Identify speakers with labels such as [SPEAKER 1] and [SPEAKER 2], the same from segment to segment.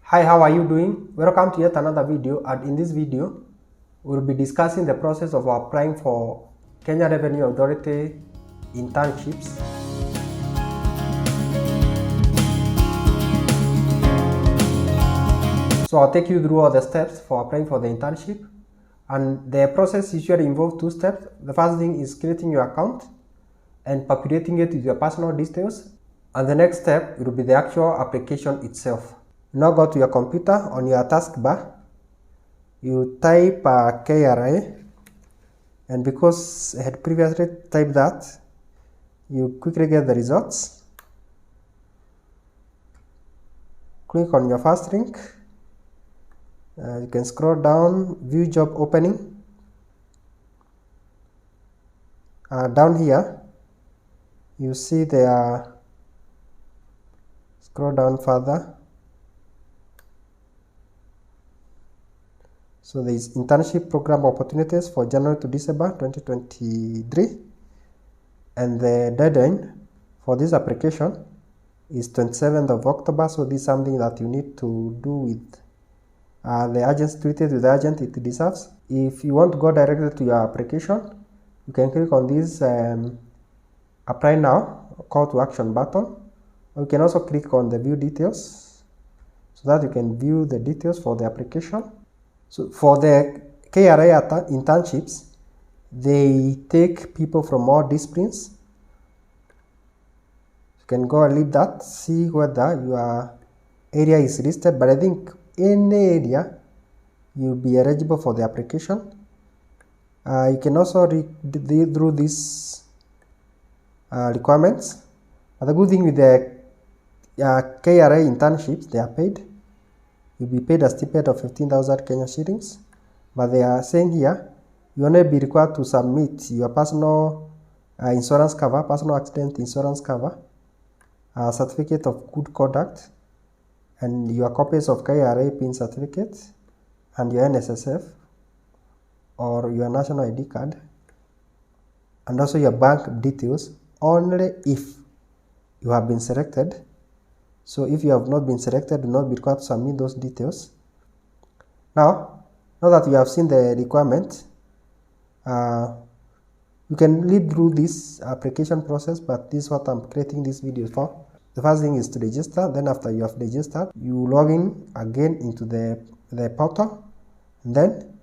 [SPEAKER 1] Hi, how are you doing? Welcome to yet another video, and in this video we'll be discussing the process of applying for Kenya Revenue Authority internships. So I'll take you through all the steps for applying for the internship, and the process usually involves two steps. The first thing is creating your account and populating it with your personal details, and the next step will be the actual application itself. Now go to your computer. On your taskbar, you type KRA, and because I had previously typed that, you quickly get the results. Click on your first link. You can scroll down, view job opening. Down here, you see there, scroll down further. So there is internship program opportunities for January to December 2023, and the deadline for this application is 27th of October. So this is something that you need to do with the urgency, treat it with the urgent it deserves. If you want to go directly to your application, you can click on this apply now call to action button, or you can also click on the view details so that you can view the details for the application. So for the KRA internships, they take people from all disciplines. You can go and read that, see whether your area is listed, but I think any area you'll be eligible for the application. You can also read through these requirements. But the good thing with the KRA internships, they are paid. You'll be paid a stipend of 15,000 Kenya shillings, but they are saying here you only be required to submit your personal insurance cover, personal accident insurance cover, certificate of good conduct, and your copies of KRA PIN certificate, and your NSSF or your national ID card, and also your bank details, only if you have been selected. So if you have not been selected, do not be required to submit those details. Now that you have seen the requirement, you can read through this application process, but this is what I'm creating this video for. The first thing is to register. Then after you have registered, you log in again into the portal, and then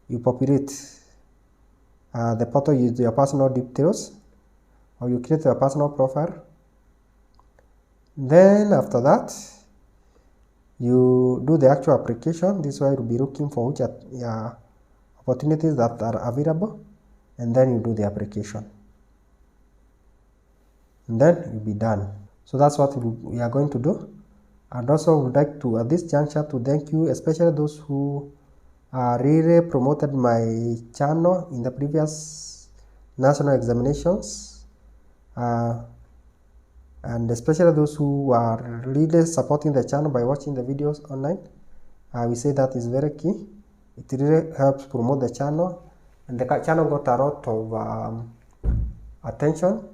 [SPEAKER 1] you populate the portal with your personal details, or you create your personal profile. Then after that, you do the actual application. This way you'll be looking for which opportunities that are available, and then you do the application, and then you'll be done. So that's what we are going to do. And also would like to, at this juncture, to thank you, especially those who really promoted my channel in the previous national examinations, and especially those who are really supporting the channel by watching the videos online. We say that is very key. It really helps promote the channel, and the channel got a lot of attention.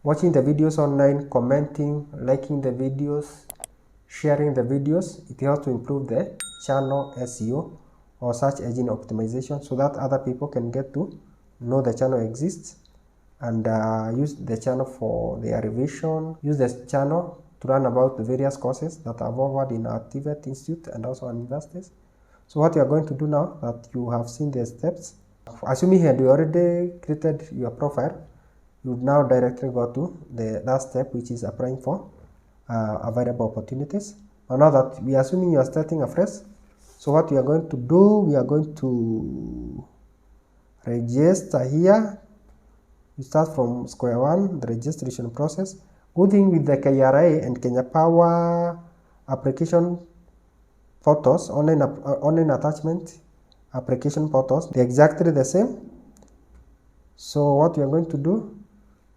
[SPEAKER 1] Watching the videos online, commenting, liking the videos, sharing the videos, it helps to improve the channel SEO or search engine optimization, so that other people can get to know the channel exists and use the channel for their revision, use the channel to learn about the various courses that are offered in our TVET Institute and also on universities. So what you are going to do now that you have seen the steps, assuming you already created your profile, you would now directly go to the last step, which is applying for available opportunities. Now that we are assuming you are starting afresh, so what we are going to do, we are going to register here. You start from square one, the registration process. Good thing with the KRA and Kenya Power application photos, online attachment application photos, they're exactly the same. So what we are going to do,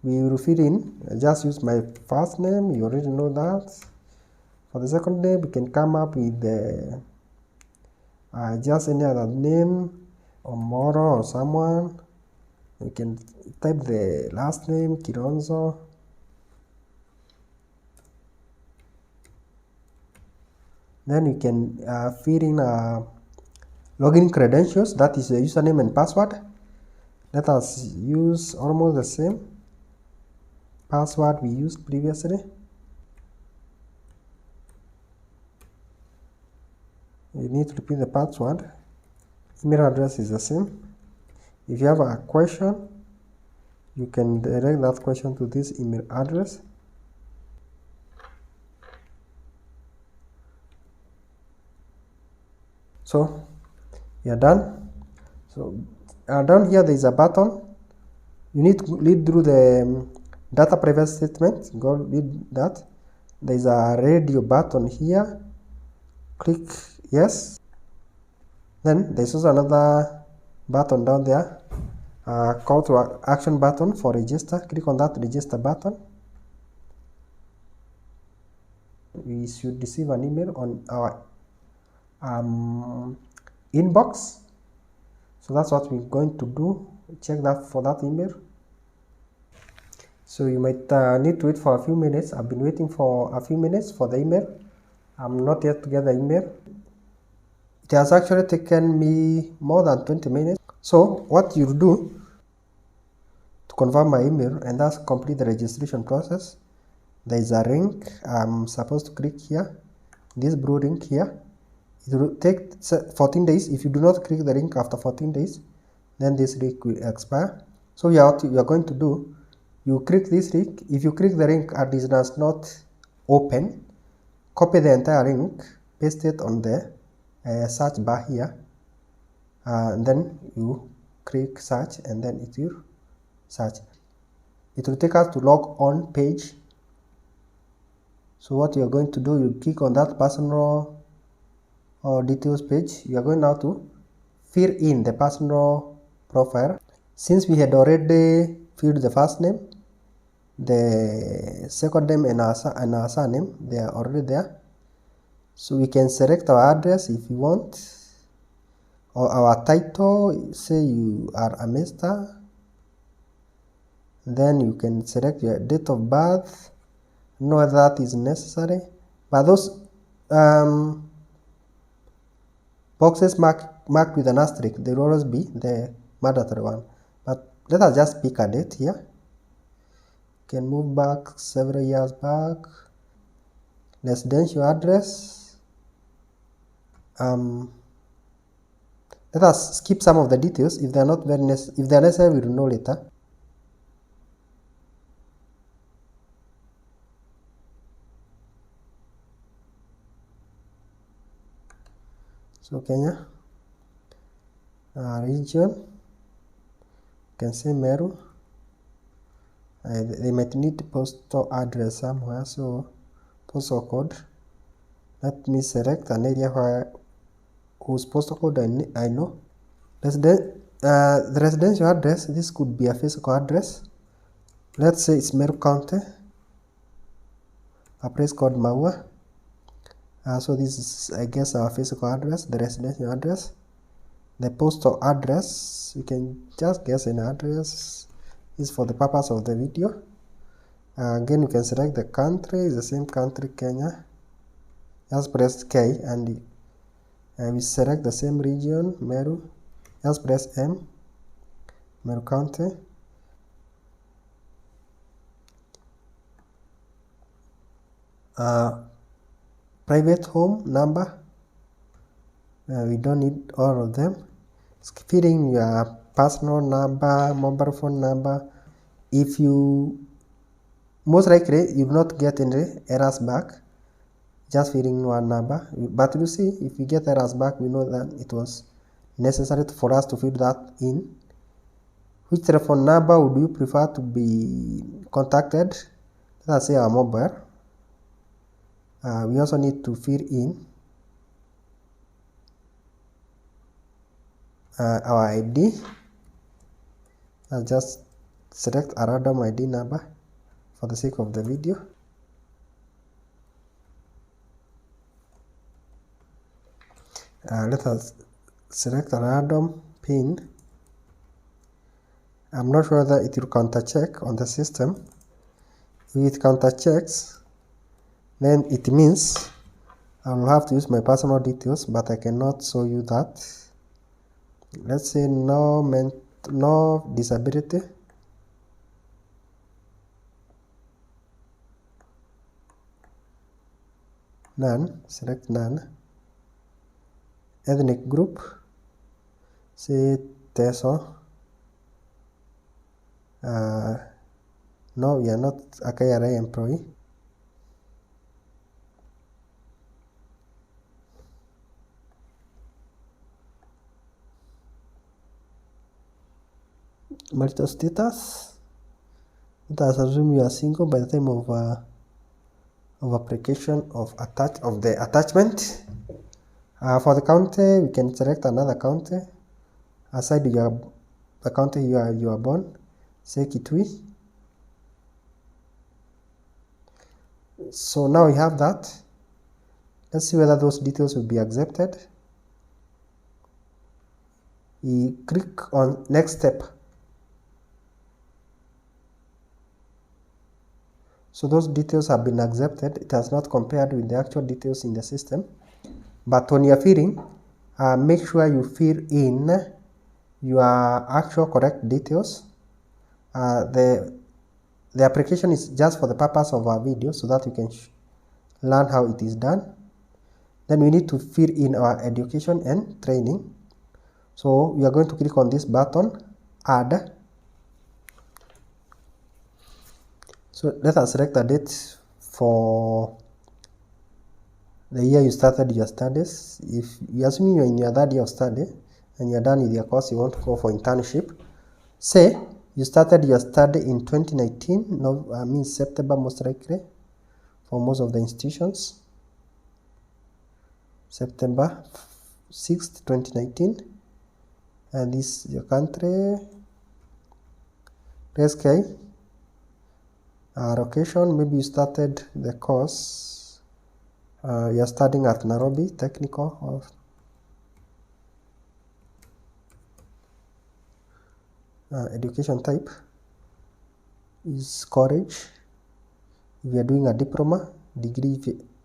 [SPEAKER 1] we will fill in, just use my first name, you already know that. For the second name, we can come up with the just any other name, or Moro or someone. We can type the last name, Kironzo. Then you can fill in login credentials, that is the username and password. Let us use almost the same password we used previously. You need to repeat the password. Email address is the same. If you have a question, you can direct that question to this email address. So we are done. So down here there is a button. You need to read through the data privacy statement. Go read that. There is a radio button here. Click yes. Then there's also another button down there, call to action button for register. Click on that register button. We should receive an email on our inbox. So that's what we're going to do. Check that for that email. So you might need to wait for a few minutes. I've been waiting for a few minutes for the email. I'm not yet to get the email. It has actually taken me more than 20 minutes. So what you do to confirm my email and thus complete the registration process, there is a link. I'm supposed to click here, this blue link here. It will take 14 days. If you do not click the link after 14 days, then this link will expire. So what you are going to do, you click this link. If you click the link and it does not open, copy the entire link, paste it on the search bar here, and then you click search, and then it will search. It will take us to log on page. So what you are going to do, you click on that personal or details page. You are going now to fill in the personal profile. Since we had already filled the first name, the second name and our surname, they are already there. So we can select our address if you want, or our title. Say you are a master, then you can select your date of birth. No, that is necessary, but those boxes marked with an asterisk, they will always be the mandatory one. But let us just pick a date here. You can move back several years back. Residential address. Let us skip some of the details. If they are not very necessary, if they are necessary, we will know later. So Kenya, region, you can say Meru. They might need postal address somewhere, so postal code. Let me select an area whose postal code I know. The residential address, this could be a physical address. Let's say it's Meru County, a place called Maua. So this is, I guess, our physical address, the residential address. The postal address, you can just guess an address. Is for the purpose of the video. Again, you can select the country, it's the same country, Kenya. Just press K, and we select the same region, Meru. Just press M, Meru County. Private home number, we don't need all of them. Fill in your personal number, mobile phone number. If you, most likely you will not get any errors back, just fill in one number. But you see, if we get errors back, we know that it was necessary for us to fill that in. Which telephone number would you prefer to be contacted? Let us say our mobile. We also need to fill in our ID. I'll just select a random ID number for the sake of the video. Let us select a random PIN. I'm not sure that it will counter check on the system. If it counter checks, then it means I will have to use my personal details, but I cannot show you that. Let's say no disability. None, select none. Ethnic group, say Teso. No, we are not a KRA employee. Marital status. Let us assume you are single by the time of application of the attachment. For the county, we can select another county aside the county you are born. Say Kitui. So now we have that. Let's see whether those details will be accepted. You click on next step. So those details have been accepted. It has not compared with the actual details in the system. But when you're filling, make sure you fill in your actual correct details. The application is just for the purpose of our video so that you can learn how it is done. Then we need to fill in our education and training. So we are going to click on this button, add. So let us select a date for the year you started your studies. If you assume you're in your third year of study and you're done with your course, you want to go for internship. Say you started your study in 2019, September most likely for most of the institutions. September 6th, 2019. And this is your country. Press K. Location, maybe you started the course. You're studying at Nairobi Technical. Education type is college. If you are doing a diploma, degree,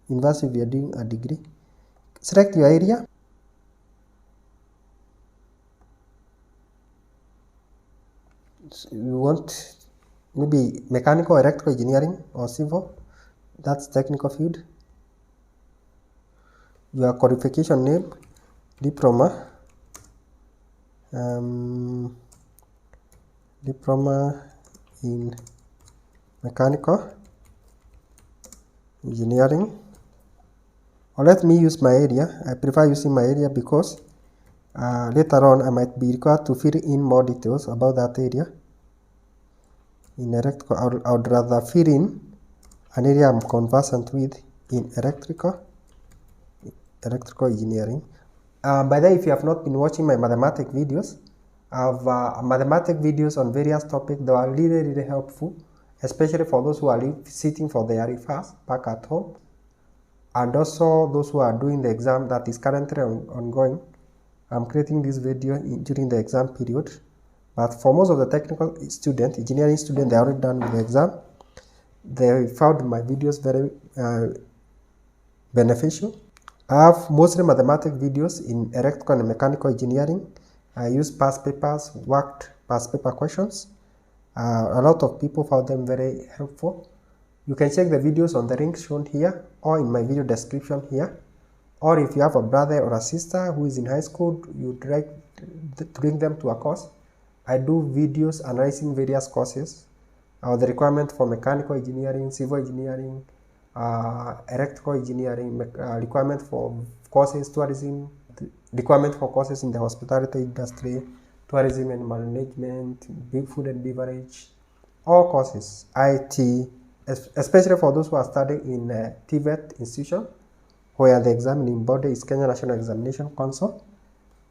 [SPEAKER 1] university, if you are doing a degree. Select your area. So you want maybe mechanical, electrical engineering, or civil. That's technical field. Your qualification name, diploma. Diploma in mechanical engineering. Or let me use my area. I prefer using my area because later on I might be required to fill in more details about that area. In electrical, I would rather fill in an area I'm conversant with in electrical engineering. By the way, if you have not been watching my mathematics videos, I have mathematics videos on various topics that are really helpful, especially for those who are sitting for their refers back at home, and also those who are doing the exam that is currently ongoing. I'm creating this video during the exam period, but for most of the technical students, engineering students, they are already done with the exam. They found my videos very beneficial. I have mostly mathematics videos in electrical and mechanical engineering. I use past papers, worked past paper questions. A lot of people found them very helpful. You can check the videos on the link shown here or in my video description here. Or if you have a brother or a sister who is in high school, you'd like to bring them to a course. I do videos analyzing various courses, the requirement for mechanical engineering, civil engineering, electrical engineering, requirement for courses, tourism, requirement for courses in the hospitality industry, tourism and management, food and beverage, all courses, IT, especially for those who are studying in TVET institution, where the examining body is Kenya National Examination Council.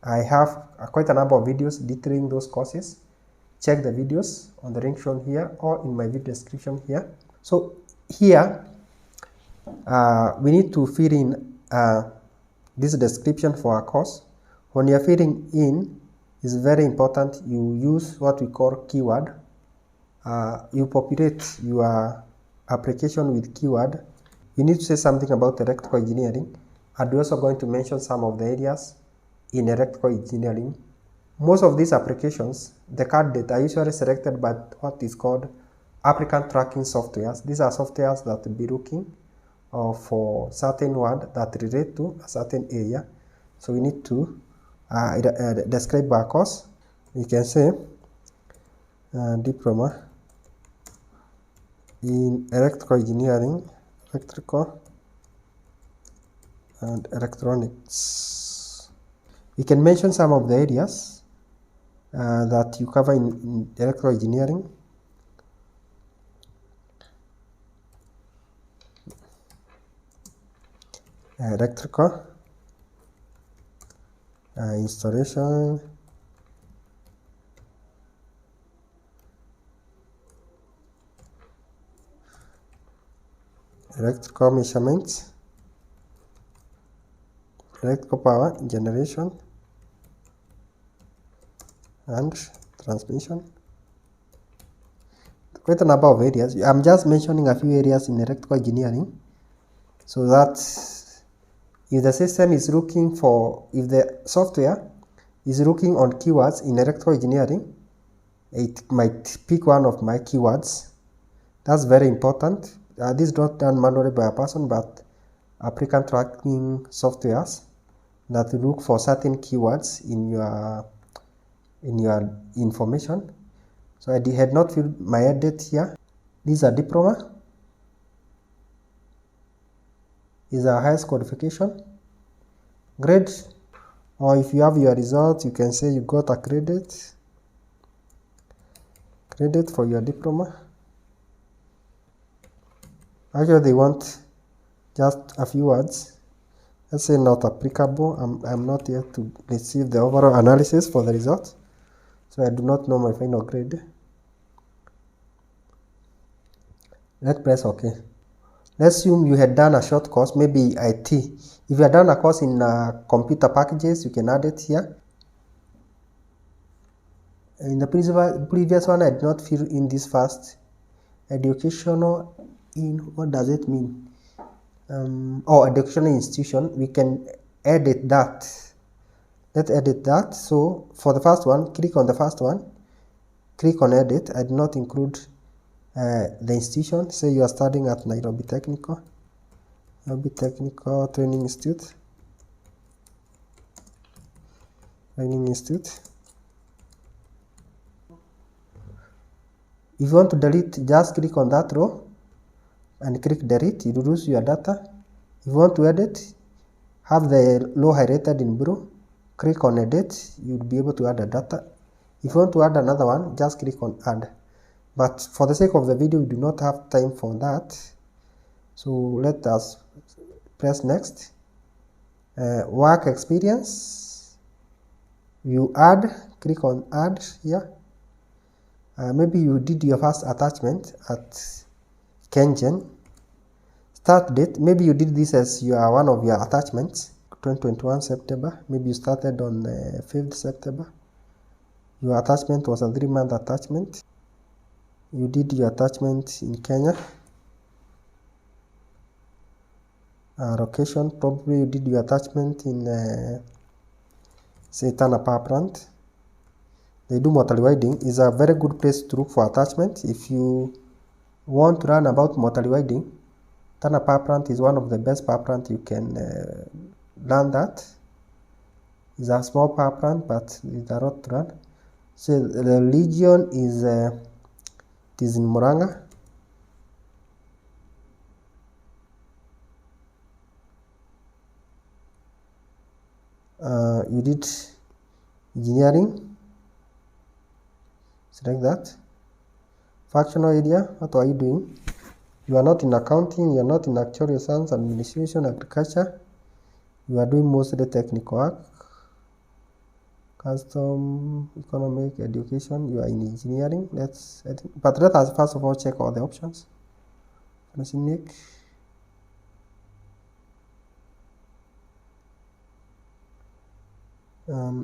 [SPEAKER 1] I have quite a number of videos detailing those courses. Check the videos on the link shown here or in my video description here. So here, we need to fill in this description for our course. When you're filling in, it's very important you use what we call keyword. You populate your application with keyword. You need to say something about electrical engineering. and we're also going to mention some of the areas in electrical engineering. Most of these applications, the candidate are usually selected by what is called applicant tracking softwares. These are softwares that will be looking for certain word that relate to a certain area. So we need to describe our course. We can say diploma in electrical engineering, electrical and electronics. We can mention some of the areas that you cover in electrical engineering. Electrical installation, electrical measurements, electrical power generation and transmission. Quite a number of areas. I'm just mentioning a few areas in electrical engineering, so that if the system is looking for, if the software is looking on keywords in electrical engineering, it might pick one of my keywords. That's very important. This is not done manually by a person, but applicant tracking softwares that look for certain keywords in your information. So I had not filled my edit here. This is a diploma. Is a highest qualification grade, or if you have your results, you can say you got a credit for your diploma. Actually, they want just a few words. Let's say not applicable. I'm not here to receive the overall analysis for the result, so I do not know my final grade. Let's press OK. Let's assume you had done a short course, maybe IT. If you had done a course in computer packages, you can add it here. In the previous one, I did not fill in this first. Educational in, what does it mean? Educational institution. We can edit that. Let's edit that. So for the first one, click on the first one. Click on edit. I did not include the institution. Say you are studying at Nairobi Technical Training Institute. If you want to delete, just click on that row and click delete. You lose your data. If you want to edit, have the row highlighted in blue. Click on edit. You'll be able to add the data. If you want to add another one, just click on add. But for the sake of the video, we do not have time for that. So let us press next. Work experience. You add, click on add here. Maybe you did your first attachment at Kengen. Start date. Maybe you did this as one of your attachments. 2021 September. Maybe you started on 5th September. Your attachment was a 3-month attachment. You did your attachment in Kenya. Location, probably you did your attachment in say Tana Power Plant. They do mortal widening. Is a very good place to look for attachment. If you want to learn about mortal widening, Tana Power Plant is one of the best power plant you can learn that. It's a small power plant, but it's a lot to learn. So the region is it is in Muranga. You did engineering. Select that. Functional area. What are you doing? You are not in accounting. You are not in actuarial science, administration, agriculture. You are doing mostly technical work. Custom, economic, education. You are in engineering. But let us first of all check all the options. Nick.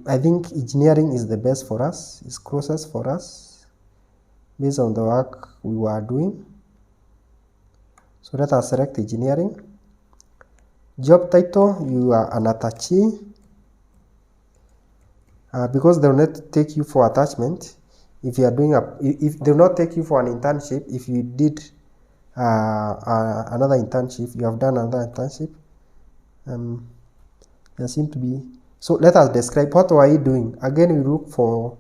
[SPEAKER 1] I think engineering is the best for us. It's closest for us based on the work we were doing. So let us select engineering. Job title, you are an attachee. Because they will not take you for attachment if you are doing if they will not take you for an internship if you did another internship, you have done another internship. There seem to be, so let us describe what are you doing. Again, we look for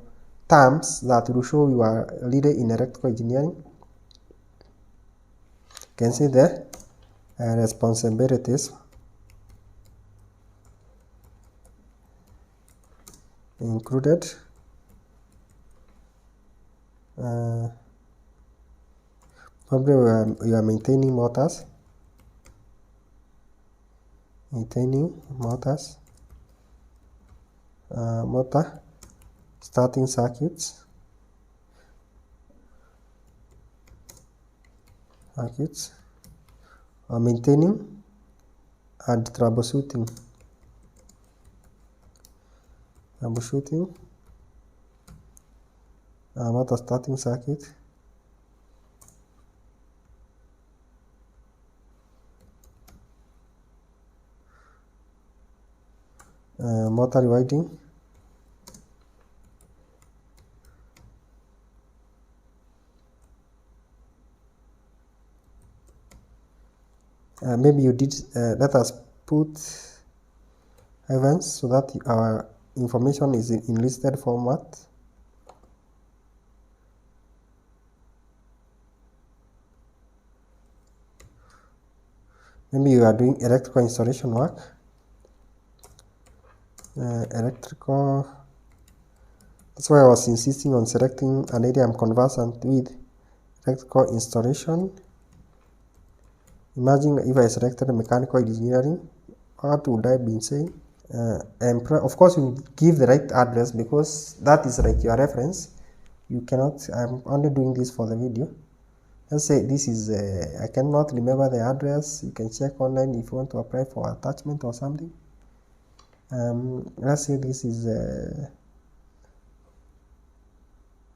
[SPEAKER 1] terms that will show you are a leader in electrical engineering. You can see there responsibilities included. Probably you are maintaining motors. Motor starting circuits, maintaining and troubleshooting. Motor starting circuit. Motor rewinding. Maybe you did, let us put events so that our information is in listed format. Maybe you are doing electrical installation work. Electrical. That's why I was insisting on selecting an area I'm conversant with. Electrical installation. Imagine if I selected mechanical engineering, what would I be saying? Of course, you give the right address because that is like your reference. You cannot, I'm only doing this for the video. Let's say this is, I cannot remember the address. You can check online if you want to apply for attachment or something. Let's say this is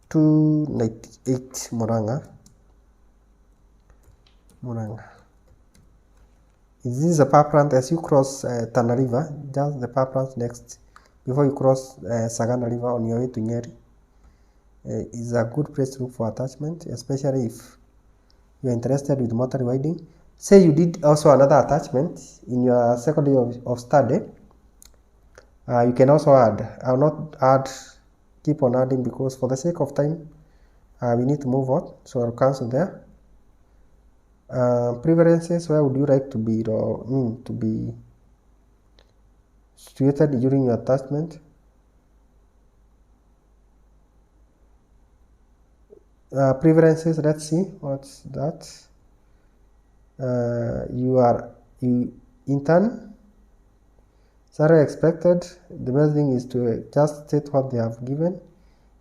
[SPEAKER 1] 298 Muranga. This is a power plant as you cross Tana River, just the power plant next, before you cross Sagana River on your way to Nyeri. Is a good place to look for attachment, especially if you are interested with motor rewinding. Say you did also another attachment in your second year of study. You can also add. I will not add, keep on adding because for the sake of time, we need to move on. So I'll cancel there. Preferences, where would you like to be situated during your attachment? Preferences, let's see what's that. You intern. Salary expected. The best thing is to just state what they have given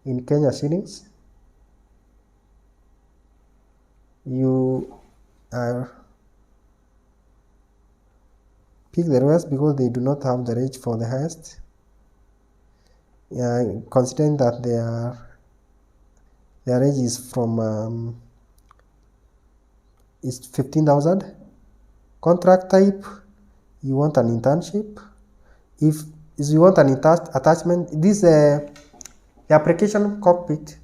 [SPEAKER 1] in Kenya shillings. You pick the lowest because they do not have the range for the highest. Considering that their range is from is 15,000. Contract type, you want an internship. If you want an attachment, this the application cockpit.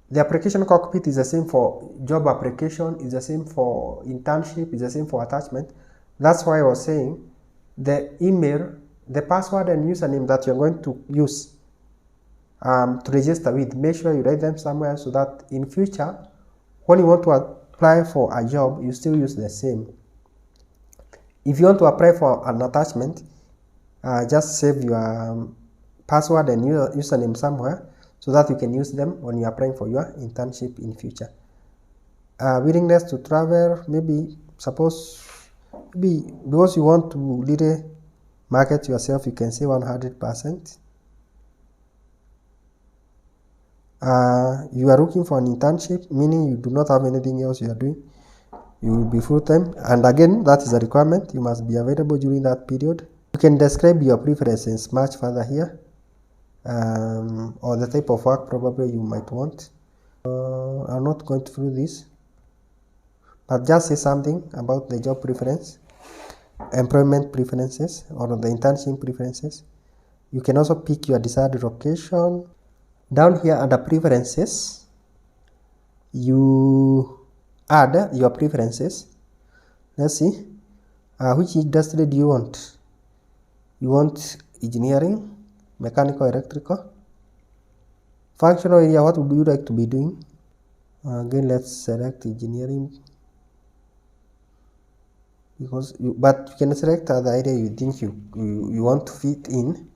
[SPEAKER 1] The application cockpit is the same for job application, is the same for internship, is the same for attachment. That's why I was saying the email, the password and username that you're going to use to register with, make sure you write them somewhere so that in future, when you want to apply for a job, you still use the same. If you want to apply for an attachment, just save your password and username somewhere so that you can use them when you're applying for your internship in future. Willingness to travel, maybe because you want to really market yourself, you can say 100%. You are looking for an internship, meaning you do not have anything else you are doing. You will be full-time, and again, that is a requirement. You must be available during that period. You can describe your preferences much further here, or the type of work probably you might want. I'm not going through this, but just say something about the job preference. employment preferences or the internship preferences. You can also pick your desired location. Down here under preferences, you add your preferences. Let's see, which industry do you want? You want engineering, mechanical, electrical, functional area. What would you like to be doing? Again, let's select engineering, because but you can select other area you think you want to fit in.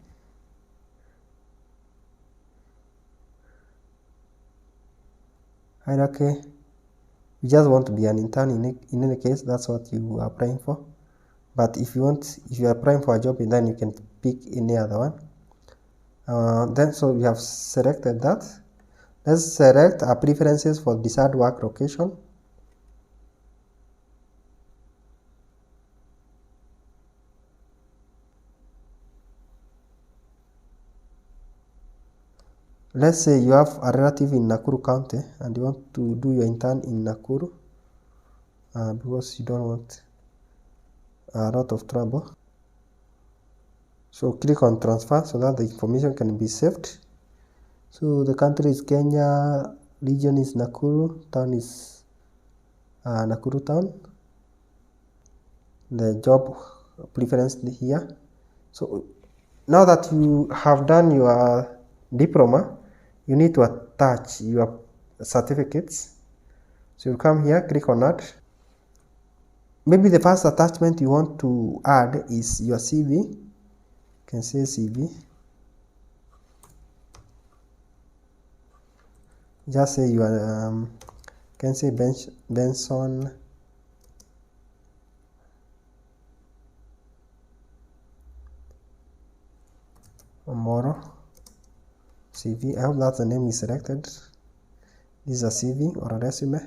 [SPEAKER 1] Hierarchy, you just want to be an intern. In any case, that's what you are applying for. But if you are applying for a job, then you can pick any other one. Then so we have selected that. Let's select our preferences for desired work location. Let's say you have a relative in Nakuru County and you want to do your intern in Nakuru because you don't want a lot of trouble. So click on transfer so that the information can be saved. So the country is Kenya, region is Nakuru, town is Nakuru town. The job preference here. So now that you have done your diploma, you need to attach your certificates. So you come here, click on add. Maybe the first attachment you want to add is your CV. You can say CV. Just say you are, can say Benson Moro CV. I hope that the name is selected. This is a CV or a resume.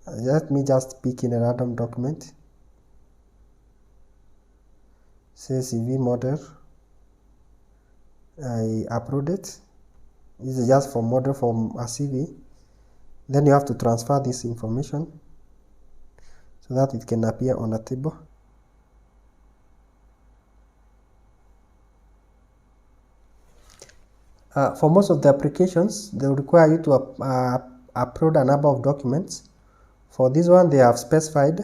[SPEAKER 1] Let me just pick in a random document. Say CV model. I upload it. This is just for model from a CV. Then you have to transfer this information so that it can appear on a table. For most of the applications, they will require you to upload a number of documents. For this one, they have specified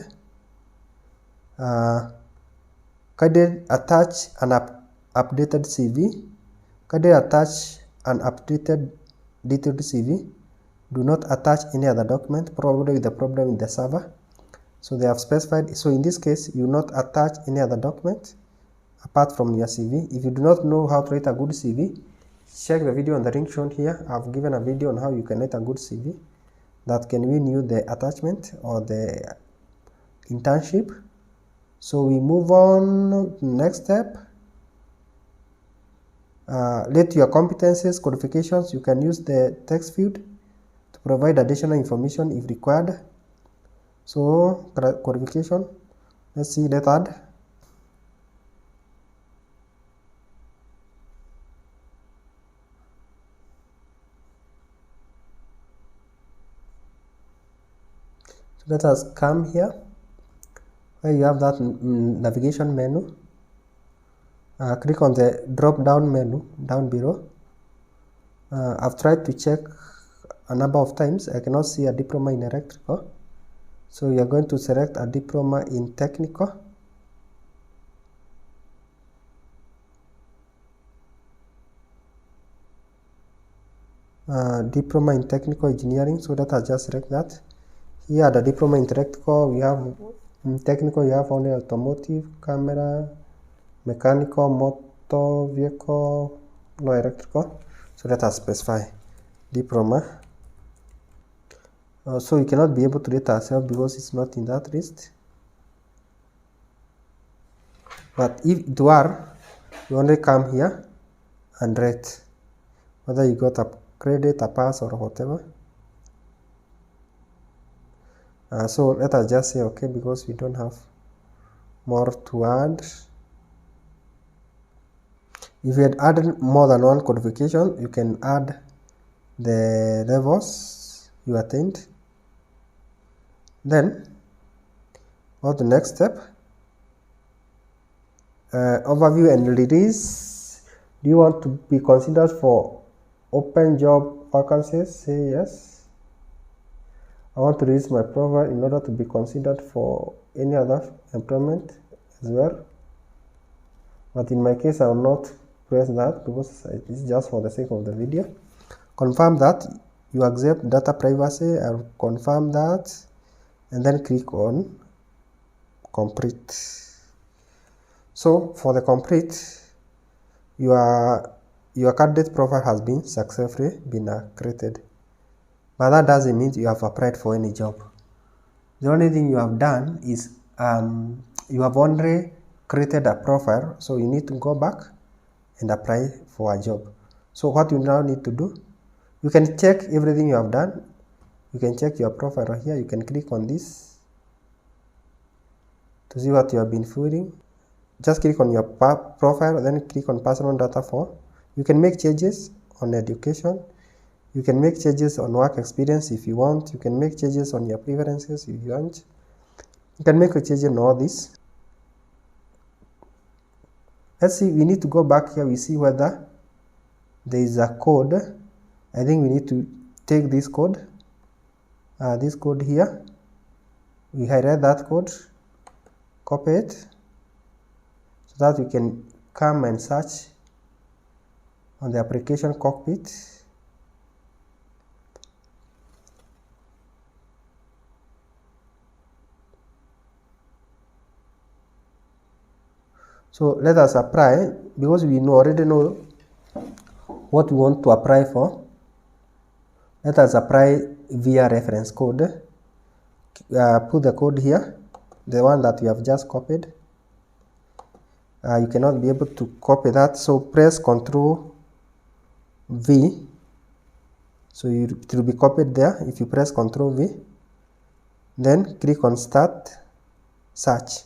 [SPEAKER 1] kindly attach an updated CV. Kindly attach an updated detailed CV. Do not attach any other document, probably with the problem in the server. So they have specified. So in this case, you not attach any other document apart from your CV. If you do not know how to write a good CV, check the video on the link shown here. I've given a video on how you can write a good CV that can win you the attachment or the internship. So we move on to the next step. Let your competencies, qualifications. You can use the text field to provide additional information if required. So qualification, let's see, let's add. So let us come here where you have that navigation menu. Click on the drop down menu down below. I've tried to check a number of times. I cannot see a diploma in electrical. So you are going to select a diploma in technical. Diploma in technical engineering. So let us just select that. Here the diploma in electrical, we have in technical, you have only automotive, camera, mechanical, motor vehicle, no electrical. So let us specify diploma. So you cannot be able to rate ourselves because it's not in that list. But if it were, you only come here and rate whether you got a credit, a pass, or whatever. So let us just say okay because we don't have more to add. If you had added more than one qualification, you can add the levels you attained. Then What's the next step? Overview and release. Do you want to be considered for open job vacancies? Say yes. I want to release my profile in order to be considered for any other employment as well. But in my case, I will not press that because it's just for the sake of the video. Confirm that you accept data privacy. I'll confirm that and then click on complete. So for the complete, your candidate profile has been successfully created. But that doesn't mean you have applied for any job. The only thing you have done is you have only created a profile, so you need to go back and apply for a job. So what you now need to do, you can check everything you have done. You can check your profile right here. You can click on this to see what you have been filling. Just click on your profile, then click on personal data for. You can make changes on education. You can make changes on work experience if you want. You can make changes on your preferences if you want. You can make a change in all this. Let's see, we need to go back here. We see whether there is a code. I think we need to take this code here. We highlight that code, copy it, so that we can come and search on the application cockpit. So let us apply, because we already know what we want to apply for. Let us apply via reference code. Put the code here, the one that we have just copied. You cannot be able to copy that, so press Ctrl V. So it will be copied there. If you press Ctrl V, then click on Start Search.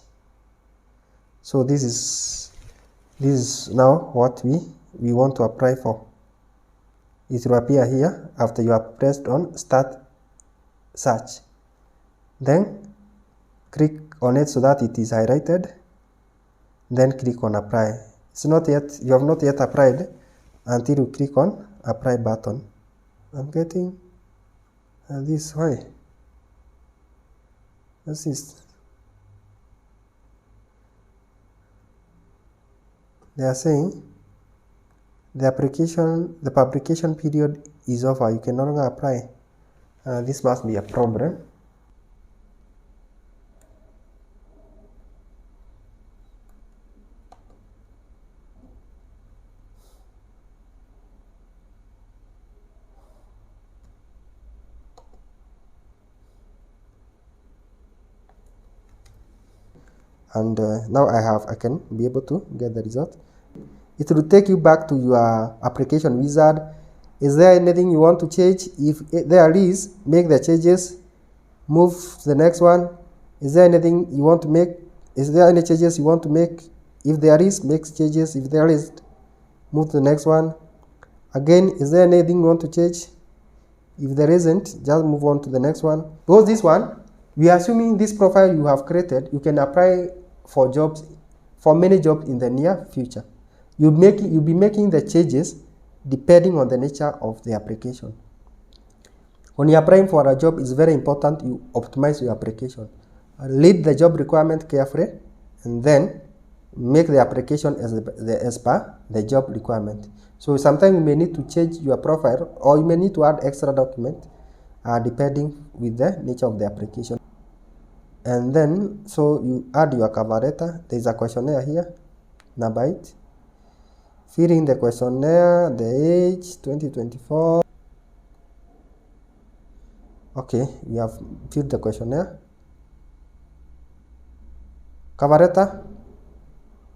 [SPEAKER 1] So this is now what we want to apply for. It will appear here after you have pressed on Start Search. Then click on it so that it is highlighted. Then click on Apply. It's not yet, you have not yet applied until you click on Apply button. I'm getting this way. This is. They are saying the publication period is over. You can no longer apply. This must be a problem. And now I can be able to get the result. It will take you back to your application wizard. Is there anything you want to change? If there is, make the changes, move to the next one. Is there anything you want to make? Is there any changes you want to make? If there is, make changes. If there is, move to the next one. Again, is there anything you want to change? If there isn't, just move on to the next one. Because this one, we are assuming this profile you have created, you can apply for jobs, for many jobs in the near future. You'll be making the changes depending on the nature of the application. When you're applying for a job, it's very important you optimize your application. Read the job requirement carefully and then make the application as per the job requirement. So sometimes you may need to change your profile or you may need to add extra document depending with the nature of the application. And then, so you add your cover letter. There is a questionnaire here, number 8. Fill in the questionnaire, the age, 2024. Okay, we have filled the questionnaire. Cover letter.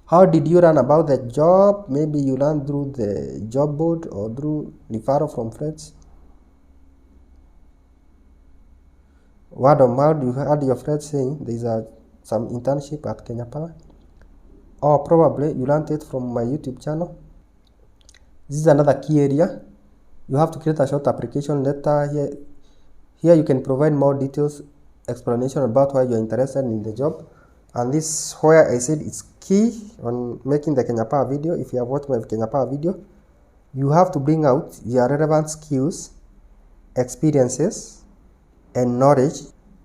[SPEAKER 1] How did you learn about the job? Maybe you learned through the job board or through referral from friends. Word of mouth, you heard your friends saying there is some internship at Kenya Power. Or probably you learned it from my YouTube channel. This is another key area. You have to create a short application letter. Here you can provide more details, explanation about why you are interested in the job. And this where I said it's key on making the Kenya Power video. If you have watched my Kenya Power video, you have to bring out your relevant skills, experiences, and knowledge.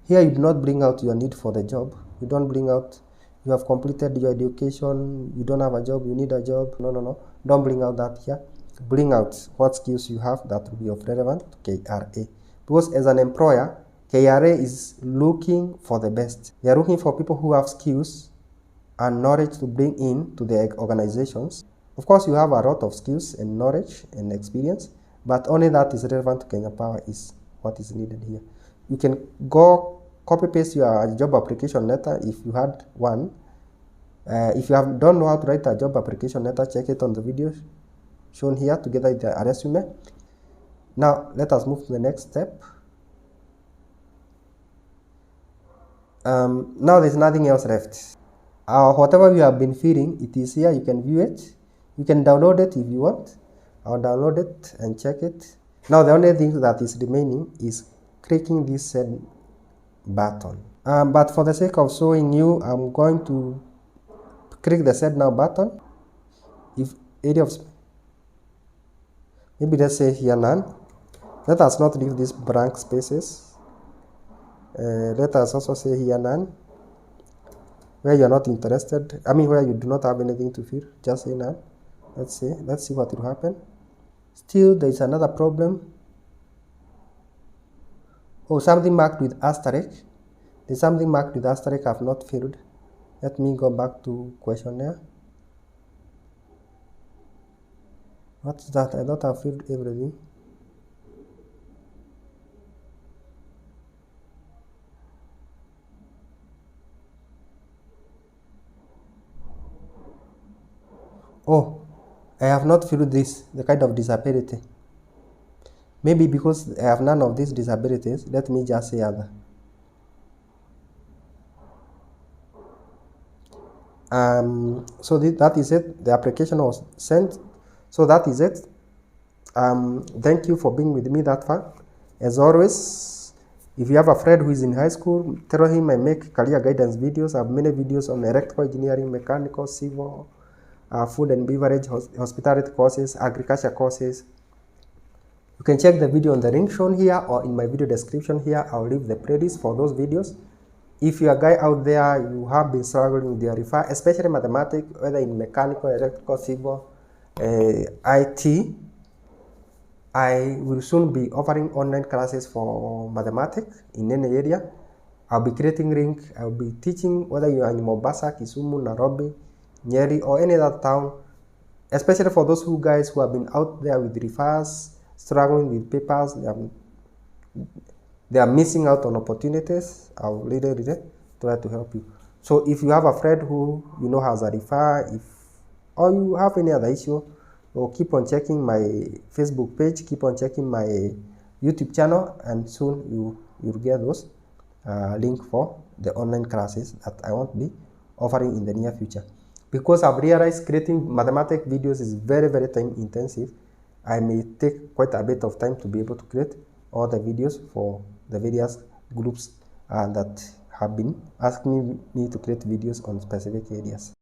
[SPEAKER 1] Here you do not bring out your need for the job. You don't bring out you have completed your education, you don't have a job, you need a job. No. Don't bring out that here. Bring out what skills you have that will be of relevant to KRA. Because as an employer, KRA is looking for the best. They are looking for people who have skills and knowledge to bring in to their organizations. Of course, you have a lot of skills and knowledge and experience, but only that is relevant to Kenya Power is what is needed here. You can go copy paste your job application letter if you had one. If you don't know how to write a job application letter, check it on the video shown here together with the resume. Now let us move to the next step. Now there's nothing else left. Whatever you have been feeding, it is here. You can view it. You can download it if you want. I'll download it and check it. Now the only thing that is remaining is clicking this send button. But for the sake of showing you, I'm going to click the send now button. If area of maybe let's say here none. Let us not leave these blank spaces. Let us also say here none. Where you're not interested, where you do not have anything to fill, just say none. Let's see what will happen. Still, there is another problem. Oh, something marked with asterisk. There's something marked with asterisk I have not filled. Let me go back to questionnaire. What's that? I thought I filled everything. Oh, I have not filled this, the kind of disability. Maybe because I have none of these disabilities, let me just say other. So that is it. The application was sent. So that is it. Thank you for being with me that far. As always, if you have a friend who is in high school, tell him I make career guidance videos. I have many videos on electrical engineering, mechanical, civil, food and beverage, hospitality courses, agriculture courses. You can check the video on the link shown here or in my video description here. I'll leave the playlist for those videos. If you're a guy out there, you have been struggling with your refer, especially mathematics, whether in mechanical, electrical, civil, IT, I will soon be offering online classes for mathematics in any area. I'll be creating link. I'll be teaching whether you are in Mombasa, Kisumu, Nairobi, Nyeri, or any other town, especially for those guys who have been out there with refers, struggling with papers. They are missing out on opportunities. I'll really try to help you. So if you have a friend who has a refer, or you have any other issue, keep on checking my Facebook page, keep on checking my YouTube channel, and soon you'll get those link for the online classes that I won't be offering in the near future. Because I've realized creating mathematics videos is very, very time intensive. I may take quite a bit of time to be able to create all the videos for the various groups that have been asking me to create videos on specific areas.